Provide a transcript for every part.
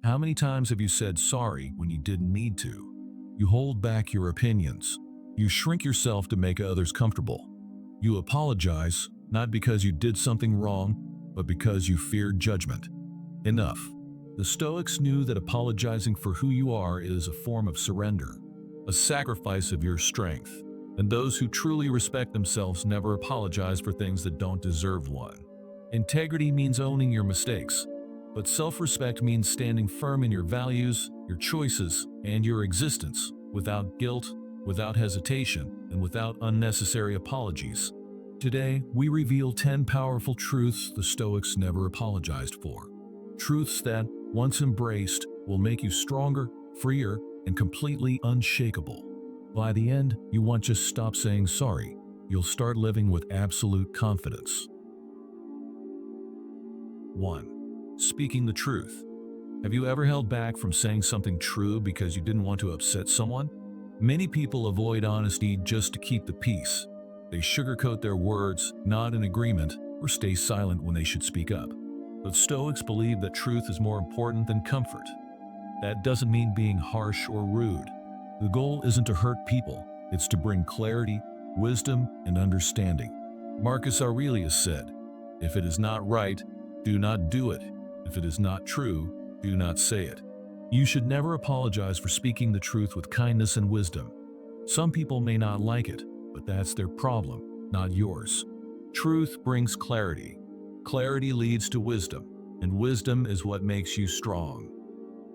How many times have you said sorry when you didn't need to? You hold back your opinions. You shrink yourself to make others comfortable. You apologize, not because you did something wrong, but because you feared judgment. Enough. The Stoics knew that apologizing for who you are is a form of surrender, a sacrifice of your strength, and those who truly respect themselves never apologize for things that don't deserve one. Integrity means owning your mistakes, but self-respect means standing firm in your values, your choices, and your existence, without guilt, without hesitation, and without unnecessary apologies. Today, we reveal 10 powerful truths the Stoics never apologized for. Truths that, once embraced, will make you stronger, freer, and completely unshakable. By the end, you won't just stop saying sorry. You'll start living with absolute confidence. 1. Speaking the truth. Have you ever held back from saying something true because you didn't want to upset someone? Many people avoid honesty just to keep the peace. They sugarcoat their words, nod in agreement, or stay silent when they should speak up. But Stoics believe that truth is more important than comfort. That doesn't mean being harsh or rude. The goal isn't to hurt people, it's to bring clarity, wisdom, and understanding. Marcus Aurelius said, "If it is not right, do not do it. If it is not true, do not say it." You should never apologize for speaking the truth with kindness and wisdom. Some people may not like it, but that's their problem, not yours. Truth brings clarity. Clarity leads to wisdom, and wisdom is what makes you strong.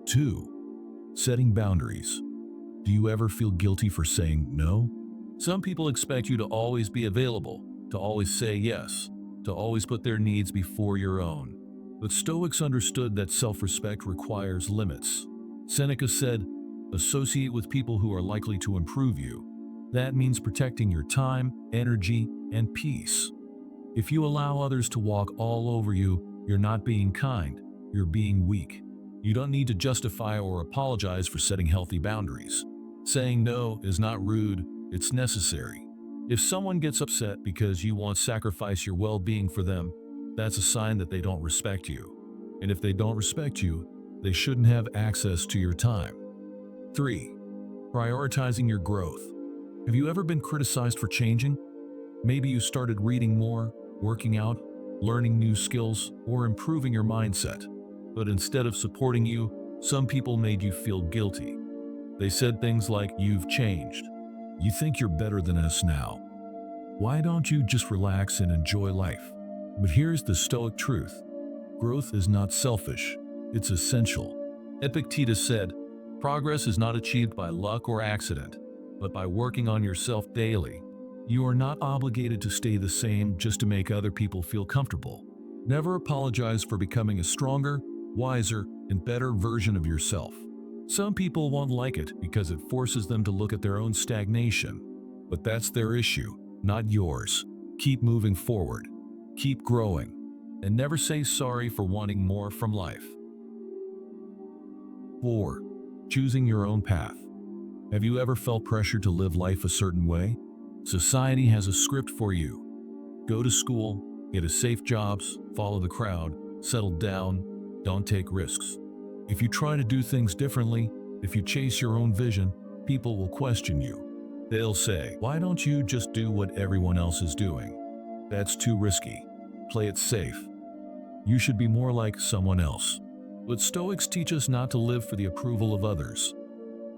2. Setting boundaries. Do you ever feel guilty for saying no? Some people expect you to always be available, to always say yes, to always put their needs before your own. But Stoics understood that self-respect requires limits. Seneca said, "Associate with people who are likely to improve you." That means protecting your time, energy, and peace. If you allow others to walk all over you, you're not being kind, you're being weak. You don't need to justify or apologize for setting healthy boundaries. Saying no is not rude, it's necessary. If someone gets upset because you won't sacrifice your well-being for them, that's a sign that they don't respect you. And if they don't respect you, they shouldn't have access to your time. 3. Prioritizing your growth. Have you ever been criticized for changing? Maybe you started reading more, working out, learning new skills, or improving your mindset. But instead of supporting you, some people made you feel guilty. They said things like, "You've changed. You think you're better than us now. Why don't you just relax and enjoy life?" But here's the Stoic truth. Growth is not selfish, it's essential. Epictetus said, "Progress is not achieved by luck or accident, but by working on yourself daily." You are not obligated to stay the same just to make other people feel comfortable. Never apologize for becoming a stronger, wiser, and better version of yourself. Some people won't like it because it forces them to look at their own stagnation. But that's their issue, not yours. Keep moving forward. Keep growing. And never say sorry for wanting more from life. 4. Choosing your own path. Have you ever felt pressure to live life a certain way? Society has a script for you. Go to school, get a safe jobs, follow the crowd, settle down, don't take risks. If you try to do things differently, if you chase your own vision, people will question you. They'll say, "Why don't you just do what everyone else is doing? That's too risky. Play it safe." You should be more like someone else. But Stoics teach us not to live for the approval of others.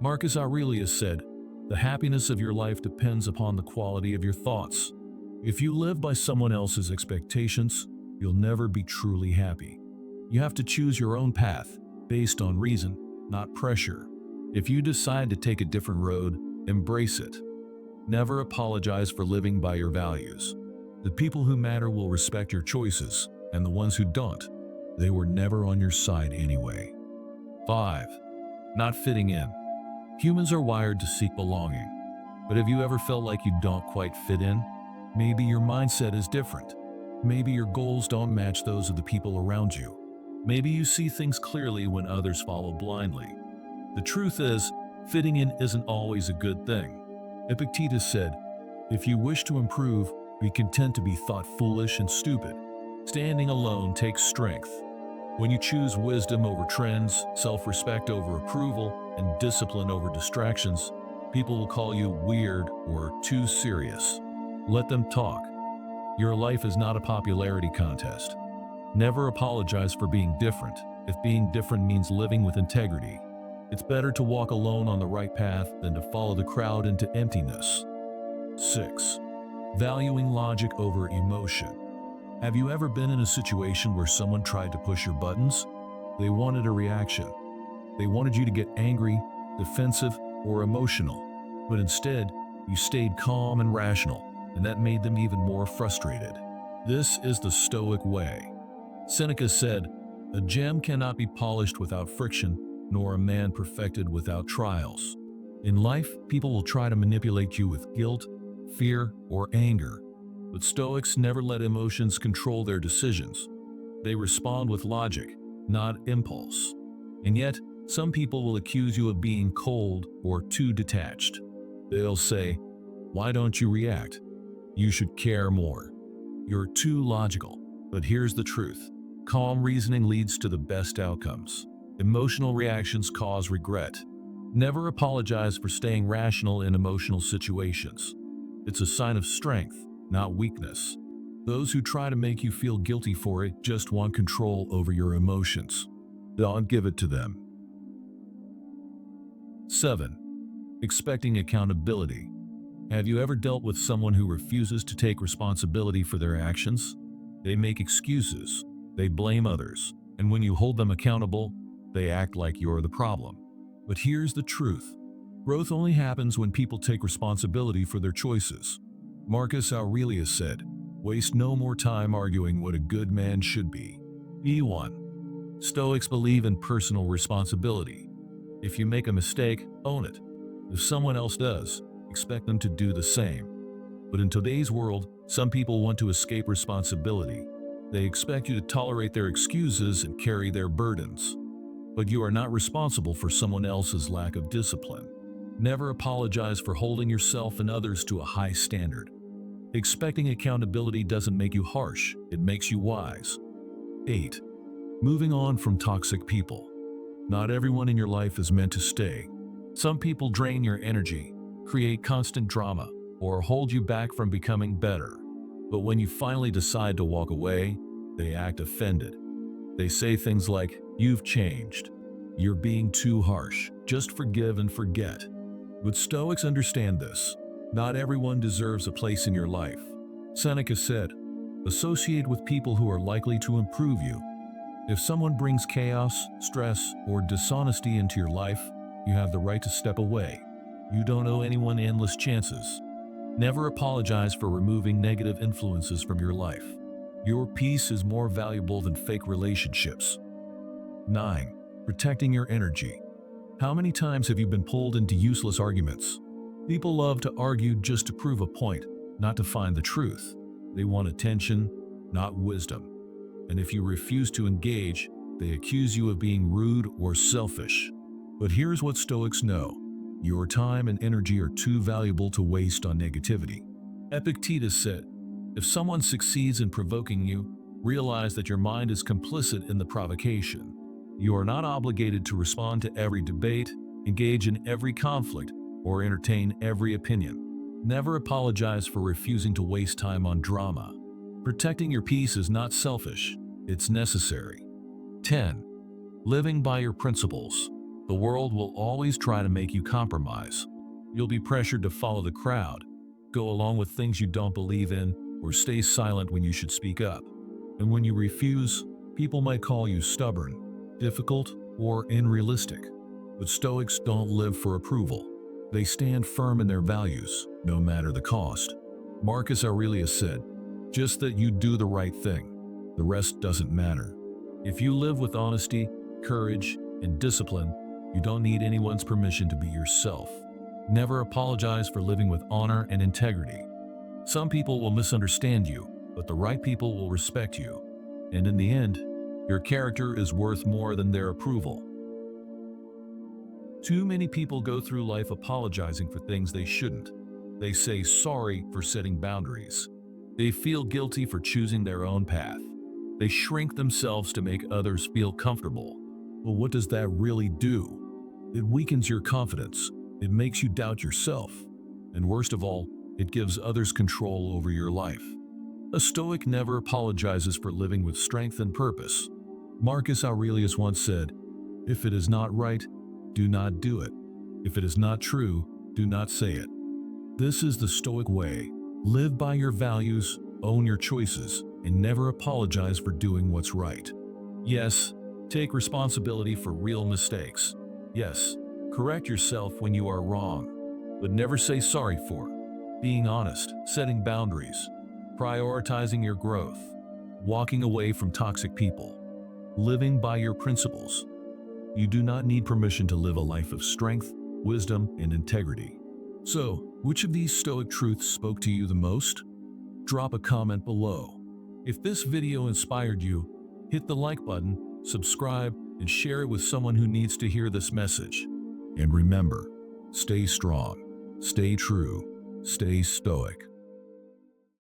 Marcus Aurelius said, "The happiness of your life depends upon the quality of your thoughts." If you live by someone else's expectations, you'll never be truly happy. You have to choose your own path, based on reason, not pressure. If you decide to take a different road, embrace it. Never apologize for living by your values. The people who matter will respect your choices, and the ones who don't, they were never on your side anyway. 5. Not fitting in. Humans are wired to seek belonging. But have you ever felt like you don't quite fit in? Maybe your mindset is different. Maybe your goals don't match those of the people around you. Maybe you see things clearly when others follow blindly. The truth is, fitting in isn't always a good thing. Epictetus said, "If you wish to improve, be content to be thought foolish and stupid. Standing alone takes strength." When you choose wisdom over trends, self-respect over approval, and discipline over distractions, people will call you weird or too serious. Let them talk. Your life is not a popularity contest. Never apologize for being different, if being different means living with integrity. It's better to walk alone on the right path than to follow the crowd into emptiness. 6. Valuing logic over emotion. Have you ever been in a situation where someone tried to push your buttons? They wanted a reaction. They wanted you to get angry, defensive, or emotional. But instead, you stayed calm and rational, and that made them even more frustrated. This is the Stoic way. Seneca said, "A gem cannot be polished without friction, nor a man perfected without trials." In life, people will try to manipulate you with guilt, fear, or anger. But Stoics never let emotions control their decisions. They respond with logic, not impulse. And yet, some people will accuse you of being cold or too detached. They'll say, "Why don't you react? You should care more. You're too logical." But here's the truth. Calm reasoning leads to the best outcomes. Emotional reactions cause regret. Never apologize for staying rational in emotional situations. It's a sign of strength, not weakness. Those who try to make you feel guilty for it just want control over your emotions. Don't give it to them. 7. Expecting accountability. Have you ever dealt with someone who refuses to take responsibility for their actions? They make excuses, they blame others, and when you hold them accountable, they act like you're the problem. But here's the truth. Growth only happens when people take responsibility for their choices. Marcus Aurelius said, "Waste no more time arguing what a good man should be." E1. Stoics believe in personal responsibility. If you make a mistake, own it. If someone else does, expect them to do the same. But in today's world, some people want to escape responsibility. They expect you to tolerate their excuses and carry their burdens. But you are not responsible for someone else's lack of discipline. Never apologize for holding yourself and others to a high standard. Expecting accountability doesn't make you harsh, it makes you wise. 8. Moving on from toxic people. Not everyone in your life is meant to stay. Some people drain your energy, create constant drama, or hold you back from becoming better. But when you finally decide to walk away, they act offended. They say things like, "You've changed. You're being too harsh. Just forgive and forget." But Stoics understand this. Not everyone deserves a place in your life. Seneca said, "Associate with people who are likely to improve you." If someone brings chaos, stress, or dishonesty into your life, you have the right to step away. You don't owe anyone endless chances. Never apologize for removing negative influences from your life. Your peace is more valuable than fake relationships. 9. Protecting your energy. How many times have you been pulled into useless arguments? People love to argue just to prove a point, not to find the truth. They want attention, not wisdom. And if you refuse to engage, they accuse you of being rude or selfish. But here's what Stoics know. Your time and energy are too valuable to waste on negativity. Epictetus said, "If someone succeeds in provoking you, realize that your mind is complicit in the provocation. You are not obligated to respond to every debate, engage in every conflict, or entertain every opinion. Never apologize for refusing to waste time on drama. Protecting your peace is not selfish, it's necessary." 10. Living by your principles. The world will always try to make you compromise. You'll be pressured to follow the crowd, go along with things you don't believe in, or stay silent when you should speak up. And when you refuse, people might call you stubborn, difficult, or unrealistic. But Stoics don't live for approval. They stand firm in their values, no matter the cost. Marcus Aurelius said, "Just that you do the right thing. The rest doesn't matter." If you live with honesty, courage, and discipline, you don't need anyone's permission to be yourself. Never apologize for living with honor and integrity. Some people will misunderstand you, but the right people will respect you. And in the end, your character is worth more than their approval. Too many people go through life apologizing for things they shouldn't. They say sorry for setting boundaries. They feel guilty for choosing their own path. They shrink themselves to make others feel comfortable. Well, what does that really do? It weakens your confidence. It makes you doubt yourself. And worst of all, it gives others control over your life. A Stoic never apologizes for living with strength and purpose. Marcus Aurelius once said, "If it is not right, do not do it. If it is not true, do not say it." This is the Stoic way. Live by your values, own your choices, and never apologize for doing what's right. Yes, take responsibility for real mistakes. Yes, correct yourself when you are wrong, but never say sorry for it. Being honest, setting boundaries, prioritizing your growth, walking away from toxic people, living by your principles. You do not need permission to live a life of strength, wisdom, and integrity. So, which of these Stoic truths spoke to you the most? Drop a comment below. If this video inspired you, hit the like button, subscribe, and share it with someone who needs to hear this message. And remember, stay strong, stay true, stay stoic.